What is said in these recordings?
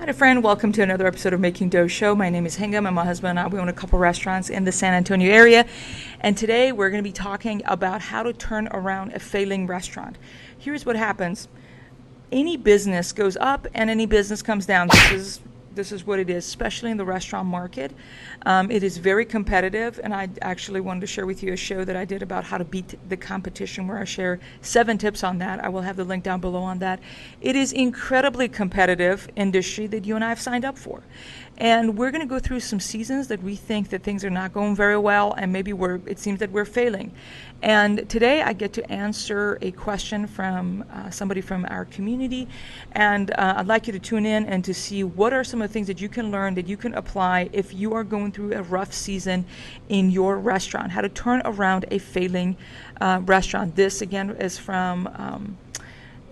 Hi, friend. Welcome to another episode of Making Dough Show. My name is Hingham, and my husband and I, we own a couple restaurants in the San Antonio area. And today we're going to be talking about how to turn around a failing restaurant. Here's what happens. Any business goes up and any business comes down. This is what it is, especially in the restaurant market. It is very competitive, and I actually wanted to share with you a show that I did about how to beat the competition, where I share 7 tips on that. I will have the link down below on that. It is incredibly competitive industry that you and I have signed up for. And we're going to go through some seasons that we think that things are not going very well, and maybe it seems that we're failing. And today I get to answer a question from somebody from our community, and I'd like you to tune in and to see what are some of the things that you can learn, that you can apply if you are going through a rough season in your restaurant, how to turn around a failing restaurant. This, again, is from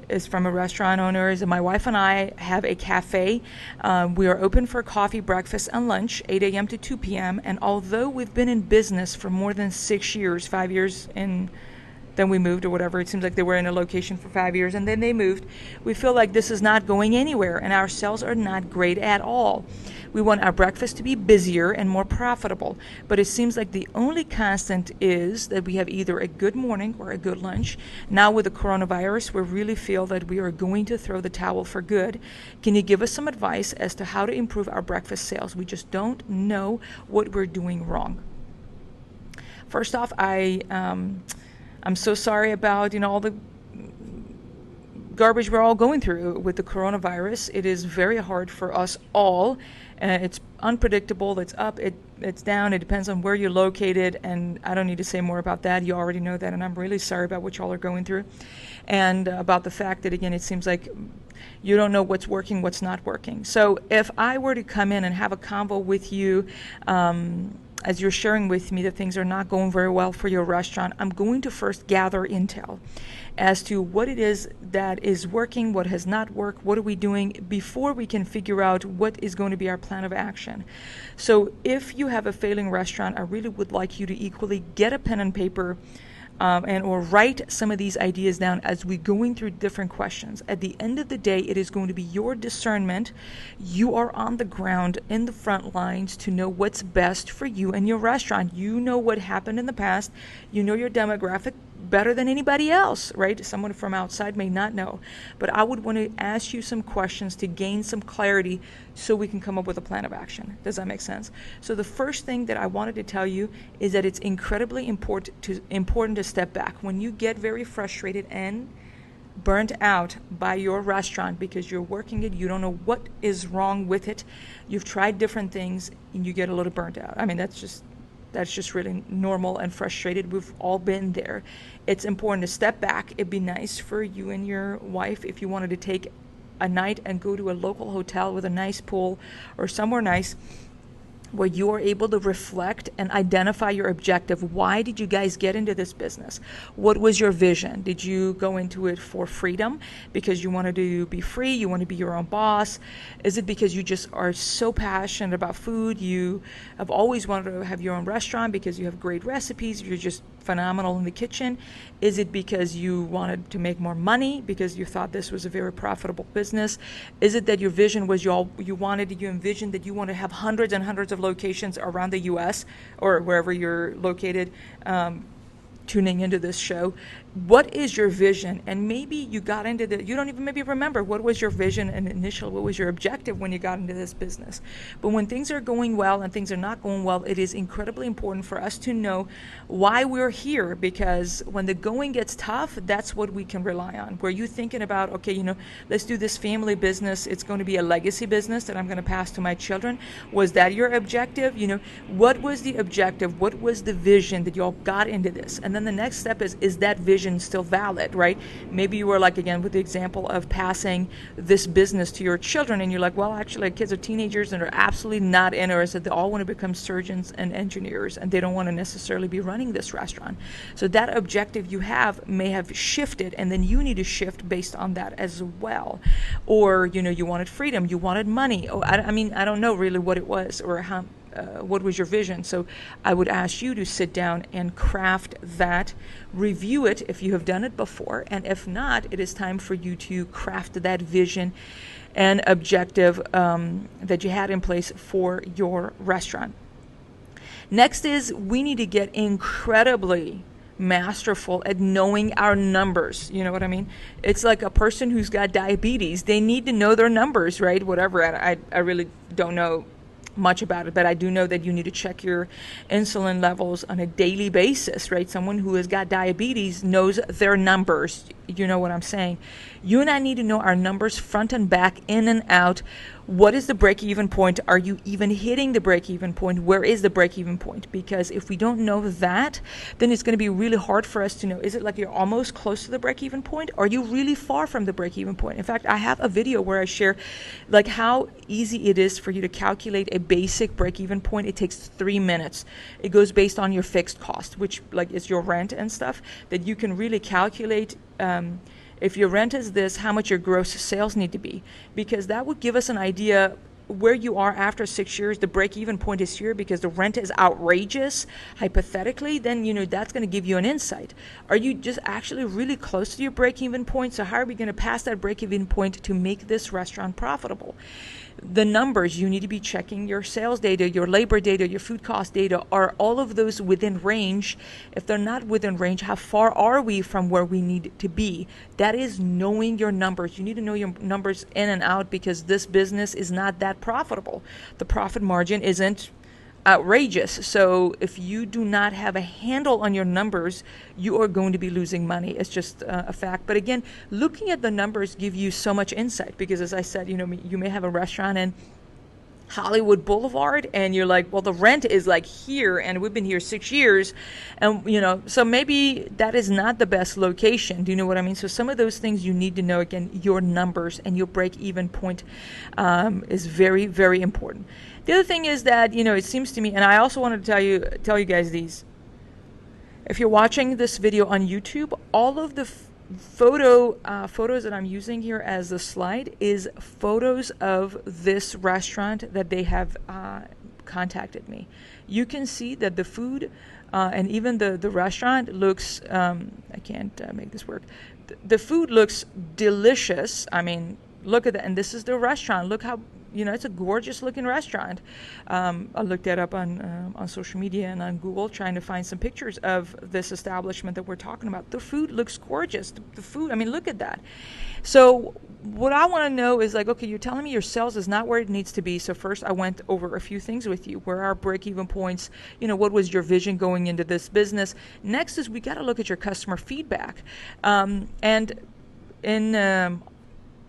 a restaurant owner. My wife and I have a cafe. We are open for coffee, breakfast, and lunch, 8 a.m. to 2 p.m. And although we've been in business for more than 6 years, 5 years then we moved or whatever. It seems like they were in a location for 5 years and then they moved. We feel like this is not going anywhere and our sales are not great at all. We want our breakfast to be busier and more profitable, but it seems like the only constant is that we have either a good morning or a good lunch. Now with the coronavirus, we really feel that we are going to throw the towel for good. Can you give us some advice as to how to improve our breakfast sales? We just don't know what we're doing wrong. First off, I'm so sorry about all the garbage we're all going through with the coronavirus. It is very hard for us all. It's unpredictable. It's up, it's down. It depends on where you're located, and I don't need to say more about that. You already know that, and I'm really sorry about what y'all are going through, and about the fact that, again, it seems like you don't know what's working, what's not working. So if I were to come in and have a convo with you, as you're sharing with me that things are not going very well for your restaurant, I'm going to first gather intel as to what it is that is working, what has not worked, what are we doing, before we can figure out what is going to be our plan of action. So if you have a failing restaurant, I really would like you to equally get a pen and paper or write some of these ideas down as we're going through different questions. At the end of the day, it is going to be your discernment. You are on the ground in the front lines to know what's best for you and your restaurant. You know what happened in the past. You know your demographic better than anybody else, right? Someone from outside may not know. But I would want to ask you some questions to gain some clarity so we can come up with a plan of action. Does that make sense? So the first thing that I wanted to tell you is that it's incredibly important to step back. When you get very frustrated and burnt out by your restaurant because you're working it, you don't know what is wrong with it, you've tried different things, and you get a little burnt out. I mean, that's just really normal and frustrated. We've all been there. It's important to step back. It'd be nice for you and your wife if you wanted to take a night and go to a local hotel with a nice pool or somewhere nice where you are able to reflect and identify your objective. Why did you guys get into this business? What was your vision? Did you go into it for freedom because you wanted to be free? You want to be your own boss? Is it because you just are so passionate about food? You have always wanted to have your own restaurant because you have great recipes? You're just phenomenal in the kitchen? Is it because you wanted to make more money because you thought this was a very profitable business? Is it that your vision was you envisioned that you want to have hundreds and hundreds of locations around the U.S. or wherever you're located, tuning into this show? What is your vision? And maybe you got into you don't even maybe remember what was your vision and what was your objective when you got into this business. But when things are going well and things are not going well, it is incredibly important for us to know why we're here, because when the going gets tough, that's what we can rely on. Where you thinking about, okay, let's do this family business. It's going to be a legacy business that I'm going to pass to my children. Was that your objective? What was the objective? What was the vision that you all got into this? And then the next step is that vision still valid, right? Maybe you were like, again, with the example of passing this business to your children, and you're like, well, actually, kids are teenagers and are absolutely not interested. They all want to become surgeons and engineers, and they don't want to necessarily be running this restaurant. So that objective you have may have shifted, and then you need to shift based on that as well. Or, you wanted freedom, you wanted money. I don't know really what it was or how what was your vision? So I would ask you to sit down and craft that, review it if you have done it before, and if not, it is time for you to craft that vision and objective that you had in place for your restaurant. Next is we need to get incredibly masterful at knowing our numbers. You know what I mean? It's like a person who's got diabetes. They need to know their numbers, right? Whatever. I really don't know much about it, but I do know that you need to check your insulin levels on a daily basis, right? Someone who has got diabetes knows their numbers. You know what I'm saying? You and I need to know our numbers front and back, in and out. What is the break-even point? Are you even hitting the break-even point? Where is the break-even point? Because if we don't know that, then it's going to be really hard for us to know. Is it like you're almost close to the break-even point? Are you really far from the break-even point? In fact, I have a video where I share like how easy it is for you to calculate a basic break-even point. It takes 3 minutes. It goes based on your fixed cost, which like is your rent and stuff, that you can really calculate if your rent is this, how much your gross sales need to be, because that would give us an idea where you are after 6 years. The break-even point is here because the rent is outrageous, hypothetically. Then that's going to give you an insight. Are you just actually really close to your break-even point? So how are we going to pass that break-even point to make this restaurant profitable? The numbers, you need to be checking your sales data, your labor data, your food cost data. Are all of those within range? If they're not within range, how far are we from where we need to be? That is knowing your numbers. You need to know your numbers in and out, because this business is not that profitable. The profit margin isn't outrageous. So if you do not have a handle on your numbers, you are going to be losing money. It's just a fact. But again, looking at the numbers give you so much insight, because as I said, you may have a restaurant in Hollywood Boulevard and you're like, well, the rent is like here and we've been here 6 years, and so maybe that is not the best location. Do you know what I mean? So some of those things you need to know. Again, your numbers and your break-even point is very, very important. The other thing is that, it seems to me, and I also wanted to tell you guys these. If you're watching this video on YouTube, all of the photos that I'm using here as the slide is photos of this restaurant that they have contacted me. You can see that the food and even the restaurant looks, I can't make this work. The food looks delicious. I mean, look at that. And this is the restaurant. Look how, it's a gorgeous looking restaurant. I looked that up on social media and on Google, trying to find some pictures of this establishment that we're talking about. The food looks gorgeous. The food, I mean, look at that. So what I want to know is like, okay, you're telling me your sales is not where it needs to be. So first I went over a few things with you. Where are break-even points? What was your vision going into this business? Next is we got to look at your customer feedback. And in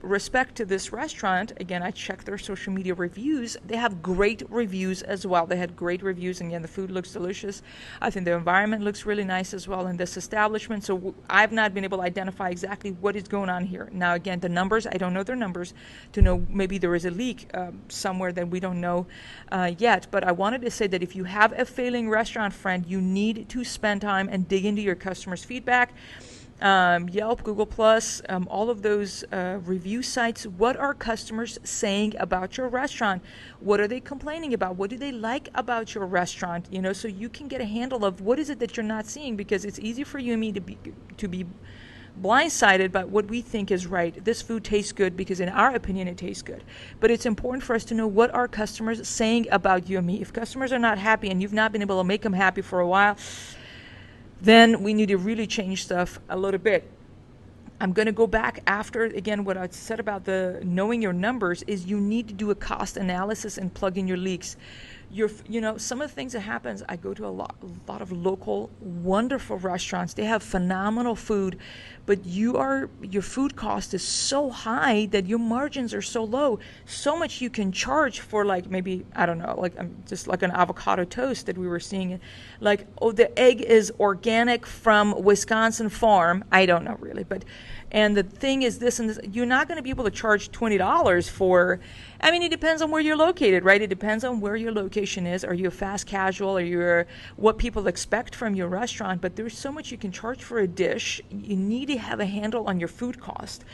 respect to this restaurant, again, I checked their social media reviews. They have great reviews as well. They had great reviews, and again, the food looks delicious. I think the environment looks really nice as well in this establishment. So I've not been able to identify exactly what is going on here. Now, again, the numbers, I don't know their numbers to know maybe there is a leak somewhere that we don't know yet. But I wanted to say that if you have a failing restaurant, friend, you need to spend time and dig into your customers' feedback. Yelp, Google+, all of those review sites. What are customers saying about your restaurant? What are they complaining about? What do they like about your restaurant? So you can get a handle of what is it that you're not seeing, because it's easy for you and me to be blindsided by what we think is right. This food tastes good because in our opinion it tastes good. But it's important for us to know what are customers saying about you and me. If customers are not happy and you've not been able to make them happy for a while, then we need to really change stuff a little bit. I'm going to go back after, again, what I said about the knowing your numbers is you need to do a cost analysis and plug in your leaks. Some of the things that happens, I go to a lot of local, wonderful restaurants. They have phenomenal food, but your food cost is so high that your margins are so low. So much you can charge for, like, maybe, I don't know, like just like an avocado toast that we were seeing. Like, oh, the egg is organic from Wisconsin farm. I don't know really, but, and the thing is this and this, you're not going to be able to charge $20 for, I mean, it depends on where you're located, right? It depends on where your location is. Are you a fast casual? Are you what people expect from your restaurant? But there's so much you can charge for a dish. You need to have a handle on your food cost.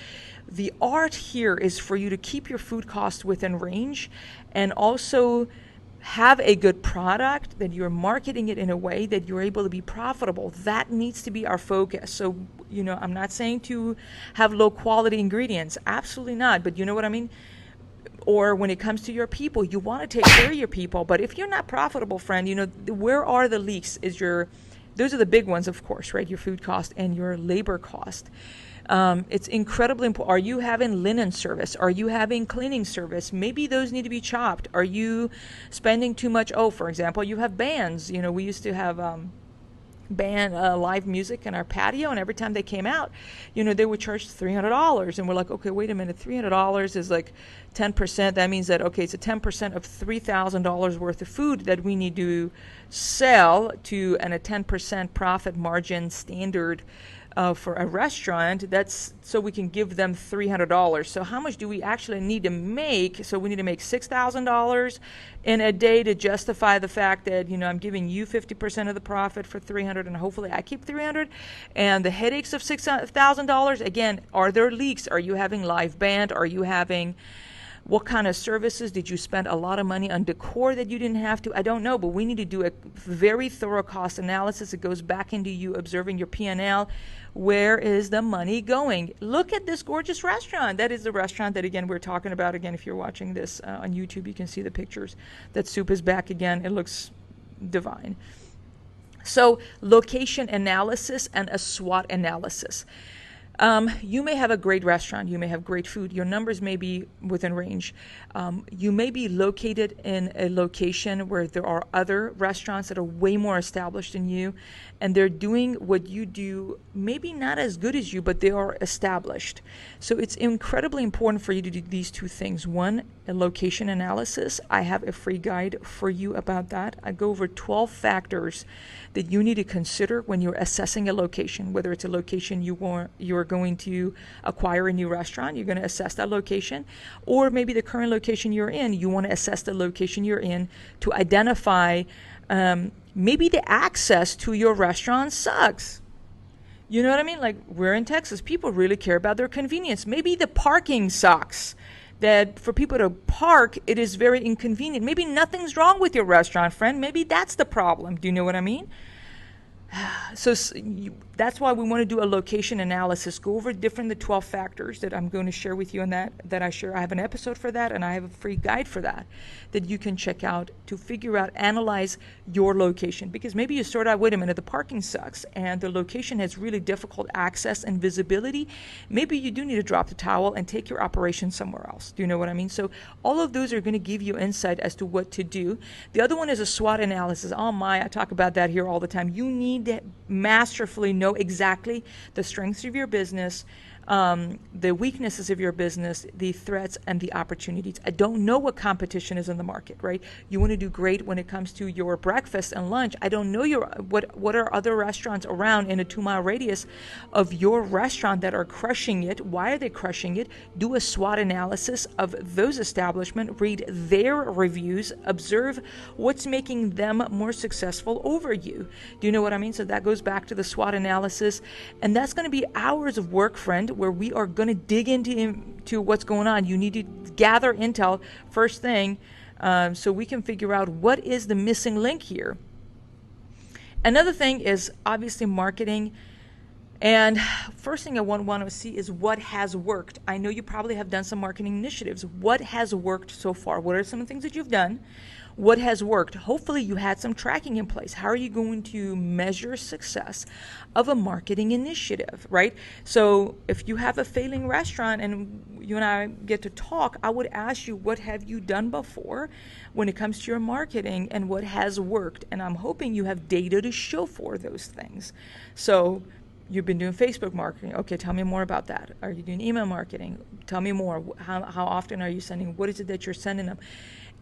The art here is for you to keep your food cost within range and also have a good product, that you're marketing it in a way that you're able to be profitable. That needs to be our focus. So, I'm not saying to have low quality ingredients. Absolutely not. But you know what I mean? Or when it comes to your people, you want to take care of your people. But if you're not profitable, friend, where are the leaks? Those are the big ones, of course, right? Your food cost and your labor cost. It's incredibly important. Are you having linen service? Are you having cleaning service? Maybe those need to be chopped. Are you spending too much? Oh, for example, you have bands. We used to have band live music in our patio, and every time they came out, they would charge $300, and we're like, okay, wait a minute, $300 is like 10%. That means that, okay, it's a 10% of $3,000 worth of food that we need to sell to, and a 10% profit margin standard for a restaurant. That's so we can give them $300. So how much do we actually need to make? So we need to make $6,000 in a day to justify the fact that I'm giving you 50% of the profit for $300, and hopefully I keep $300. And the headaches of $6,000 again. Are there leaks? Are you having live band? Are you having what kind of services? Did you spend a lot of money on decor that you didn't have to? I don't know, but we need to do a very thorough cost analysis. It goes back into you observing your P&L. Where is the money going? Look at this gorgeous restaurant. That is the restaurant that, again, we're talking about. Again, if you're watching this on YouTube, you can see the pictures. That soup is back again. It looks divine. So location analysis and a SWOT analysis. You may have a great restaurant. You may have great food. Your numbers may be within range. You may be located in a location where there are other restaurants that are way more established than you, and they're doing what you do, maybe not as good as you, but they are established. So it's incredibly important for you to do these two things. One, a location analysis. I have a free guide for you about that. I go over 12 factors that you need to consider when you're assessing a location, whether it's a location you're going to acquire a new restaurant, you're going to assess that location, or maybe the current location you're in, you want to assess the location you're in to identify maybe the access to your restaurant sucks. You know what I mean? Like, we're in Texas. People really care about their convenience. Maybe the parking sucks. That for people to park, it is very inconvenient. Maybe nothing's wrong with your restaurant, friend. Maybe that's the problem. Do you know what I mean? So that's why we want to do a location analysis. Go over the 12 factors that I'm going to share with you on that I share. I have an episode for that, and I have a free guide for that you can check out to figure out, analyze your location. Because maybe you start out, wait a minute, the parking sucks, and the location has really difficult access and visibility. Maybe you do need to drop the towel and take your operation somewhere else. Do you know what I mean? So all of those are going to give you insight as to what to do. The other one is a SWOT analysis. Oh my, I talk about that here all the time. You need to masterfully know exactly the strengths of your business, the weaknesses of your business, the threats and the opportunities. I don't know what competition is in the market, right? You want to do great when it comes to your breakfast and lunch. I don't know what are other restaurants around in a 2-mile radius of your restaurant that are crushing it. Why are they crushing it? Do a SWOT analysis of those establishments, read their reviews, observe what's making them more successful over you. Do you know what I mean? So that goes back to the SWOT analysis, and that's going to be hours of work, friend, where we are going to dig into what's going on. You need to gather intel first thing, so we can figure out what is the missing link here. Another thing is obviously marketing. And first thing I want to see is what has worked. I know you probably have done some marketing initiatives. What has worked so far? What are some of the things that you've done? What has worked? Hopefully you had some tracking in place. How are you going to measure success of a marketing initiative, right? So if you have a failing restaurant and you and I get to talk, I would ask you, what have you done before when it comes to your marketing and what has worked? And I'm hoping you have data to show for those things. So you've been doing Facebook marketing. Okay, tell me more about that. Are you doing email marketing? Tell me more. How often are you sending? What is it that you're sending them?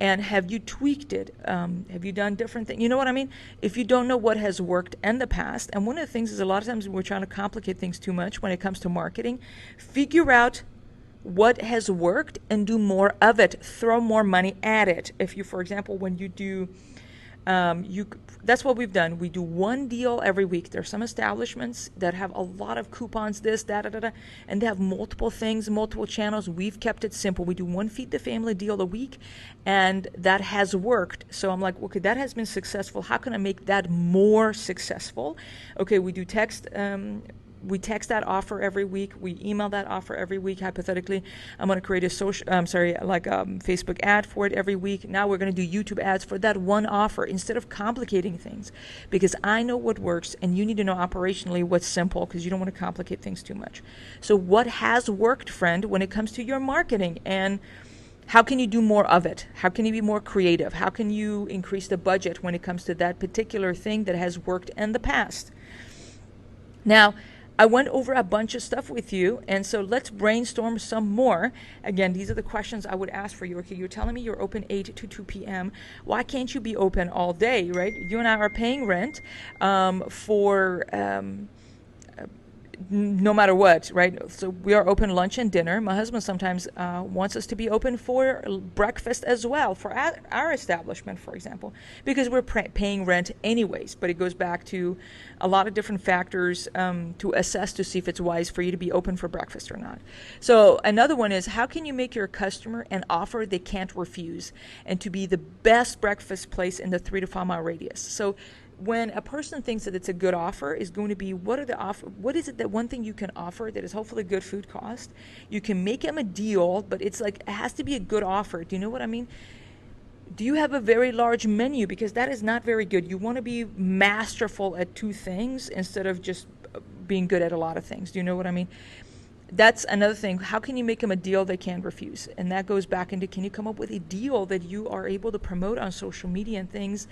And have you tweaked it? Have you done different things? You know what I mean? If you don't know what has worked in the past, and one of the things is a lot of times we're trying to complicate things too much when it comes to marketing, figure out what has worked and do more of it. Throw more money at it. If you, for example, when you do, that's what we've done. We do one deal every week. There are some establishments that have a lot of coupons, this, that, and they have multiple things, multiple channels. We've kept it simple. We do one Feed the Family deal a week, and that has worked. So I'm like, okay, that has been successful. How can I make that more successful? Okay, we do text we text that offer every week. We email that offer every week. Hypothetically, I'm going to create a Facebook ad for it every week. Now we're going to do YouTube ads for that one offer instead of complicating things, because I know what works and you need to know operationally what's simple, because you don't want to complicate things too much. So what has worked, friend, when it comes to your marketing, and how can you do more of it? How can you be more creative? How can you increase the budget when it comes to that particular thing that has worked in the past? Now, I went over a bunch of stuff with you, and so let's brainstorm some more. Again, these are the questions I would ask for you. Okay, you're telling me you're open 8 to 2 p.m. Why can't you be open all day, right? You and I are paying rent for no matter what, right? So we are open lunch and dinner. My husband sometimes wants us to be open for breakfast as well, for our establishment, for example, because we're paying rent anyways. But it goes back to a lot of different factors to assess to see if it's wise for you to be open for breakfast or not. So another one is, how can you make your customer an offer they can't refuse, and to be the best breakfast place in the 3 to 5 mile radius? So when a person thinks that it's a good offer, is going to be, what is it that one thing you can offer that is hopefully good food cost? You can make them a deal, but it's like, it has to be a good offer. Do you know what I mean? Do you have a very large menu? Because that is not very good. You want to be masterful at 2 things instead of just being good at a lot of things. Do you know what I mean? That's another thing. How can you make them a deal they can't refuse? And that goes back into, can you come up with a deal that you are able to promote on social media and things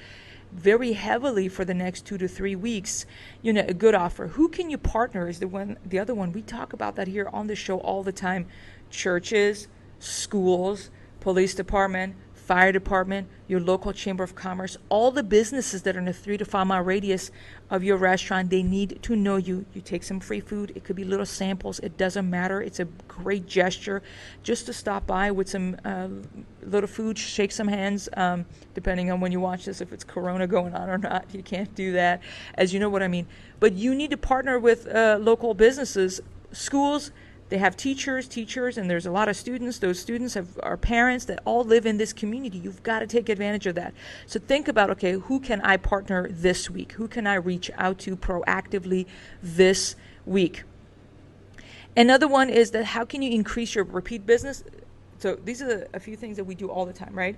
very heavily for the next 2 to 3 weeks? You know, a good offer. Who can you partner is the other one. We talk about that here on the show all the time. Churches, schools, police department, fire department, your local chamber of commerce, all the businesses that are in a 3 to 5 mile radius of your restaurant, they need to know you. You take some free food. It could be little samples. It doesn't matter. It's a great gesture just to stop by with some little food, shake some hands, depending on when you watch this, if it's Corona going on or not. You can't do that, as you know what I mean. But you need to partner with local businesses, schools. They have teachers, and there's a lot of students. Those students are parents that all live in this community. You've got to take advantage of that. So think about, okay, who can I partner this week? Who can I reach out to proactively this week? Another one is that, how can you increase your repeat business? So these are a few things that we do all the time, right?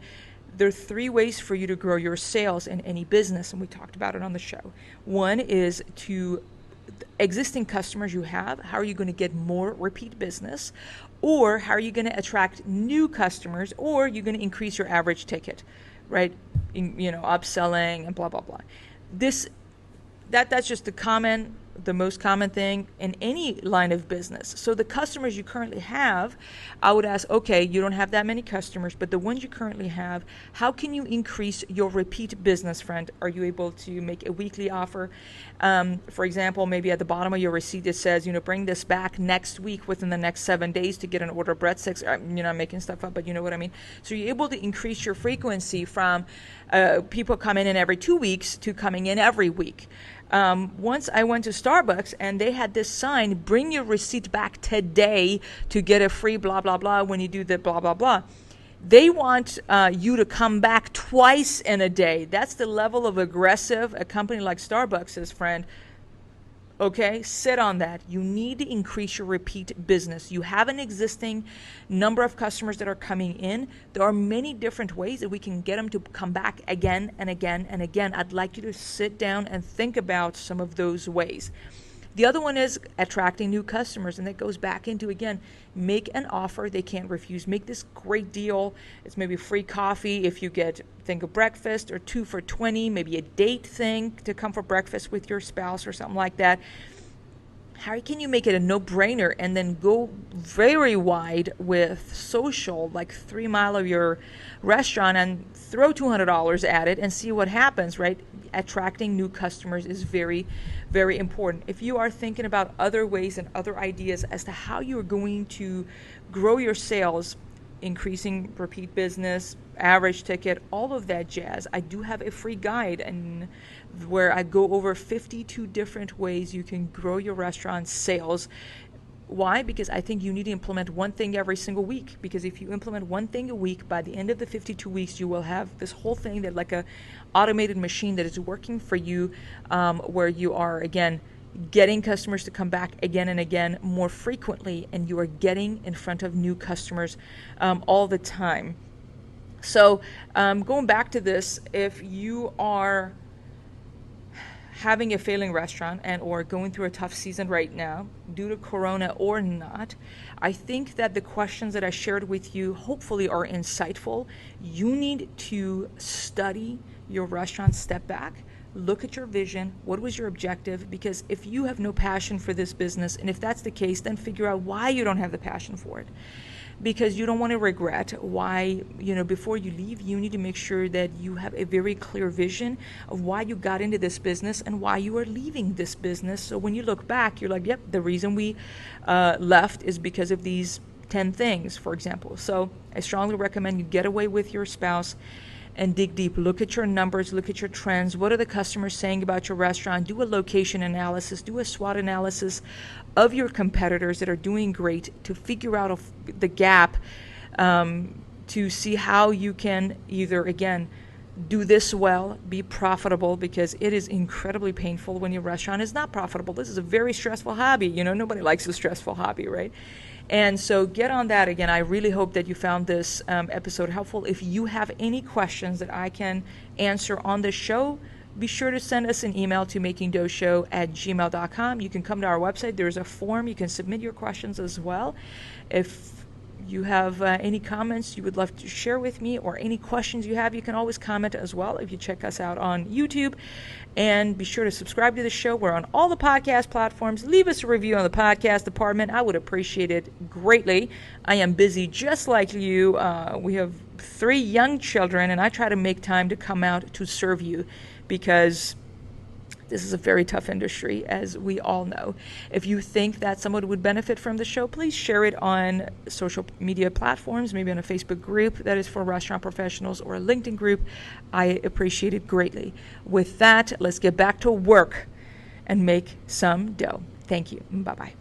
There are 3 ways for you to grow your sales in any business, and we talked about it on the show. One is to existing customers you have, how are you going to get more repeat business? Or how are you going to attract new customers? Or you're going to increase your average ticket, right? Upselling and blah, blah, blah. That's just the most common thing in any line of business. So the customers you currently have, I would ask, okay, you don't have that many customers, but the ones you currently have, how can you increase your repeat business, friend? Are you able to make a weekly offer? For example, maybe at the bottom of your receipt it says, bring this back next week within the next 7 days to get an order of breadsticks. I'm making stuff up, but you know what I mean. So you're able to increase your frequency from people coming in every 2 weeks to coming in every week. Once I went to Starbucks and they had this sign, bring your receipt back today to get a free blah, blah, blah when you do the blah, blah, blah. They want you to come back twice in a day. That's the level of aggressive a company like Starbucks is, friend. Okay, sit on that. You need to increase your repeat business. You have an existing number of customers that are coming in. There are many different ways that we can get them to come back again and again and again. I'd like you to sit down and think about some of those ways. The other one is attracting new customers, and that goes back into, again, make an offer they can't refuse. Make this great deal. It's maybe free coffee if you think of breakfast, or 2 for $20, maybe a date thing to come for breakfast with your spouse or something like that. How can you make it a no-brainer and then go very wide with social, like 3 mile of your restaurant, and throw $200 at it and see what happens, right? Attracting new customers is very, very important. If you are thinking about other ways and other ideas as to how you're going to grow your sales, increasing repeat business, average ticket, all of that jazz, I do have a free guide and where I go over 52 different ways you can grow your restaurant sales. Why? Because I think you need to implement one thing every single week. Because if you implement one thing a week, by the end of the 52 weeks, you will have this whole thing that, like a automated machine that is working for you, where you are, again, getting customers to come back again and again more frequently, and you are getting in front of new customers all the time. So going back to this, if you are having a failing restaurant and or going through a tough season right now due to Corona or not, I think that the questions that I shared with you hopefully are insightful. You need to study your restaurant, step back, look at your vision. What was your objective? Because if you have no passion for this business, and if that's the case, then figure out why you don't have the passion for it. Because you don't want to regret why, before you leave, you need to make sure that you have a very clear vision of why you got into this business and why you are leaving this business. So when you look back, you're like, yep, the reason we left is because of these 10 things, for example. So I strongly recommend you get away with your spouse and dig deep. Look at your numbers, look at your trends. What are the customers saying about your restaurant? Do a location analysis, do a SWOT analysis of your competitors that are doing great to figure out the gap, to see how you can either, again, do this well, be profitable, because it is incredibly painful when your restaurant is not profitable. This is a very stressful hobby. Nobody likes a stressful hobby, right? And so get on that. Again, I really hope that you found this episode helpful. If you have any questions that I can answer on the show, be sure to send us an email to makingdoughshow@gmail.com. You can come to our website. There's a form. You can submit your questions as well. If you have any comments you would love to share with me or any questions you have, you can always comment as well if you check us out on YouTube. And be sure to subscribe to the show. We're on all the podcast platforms. Leave us a review on the podcast department. I would appreciate it greatly. I am busy just like you. We have 3 young children, and I try to make time to come out to serve you because this is a very tough industry, as we all know. If you think that someone would benefit from the show, please share it on social media platforms, maybe on a Facebook group that is for restaurant professionals or a LinkedIn group. I appreciate it greatly. With that, let's get back to work and make some dough. Thank you. Bye-bye.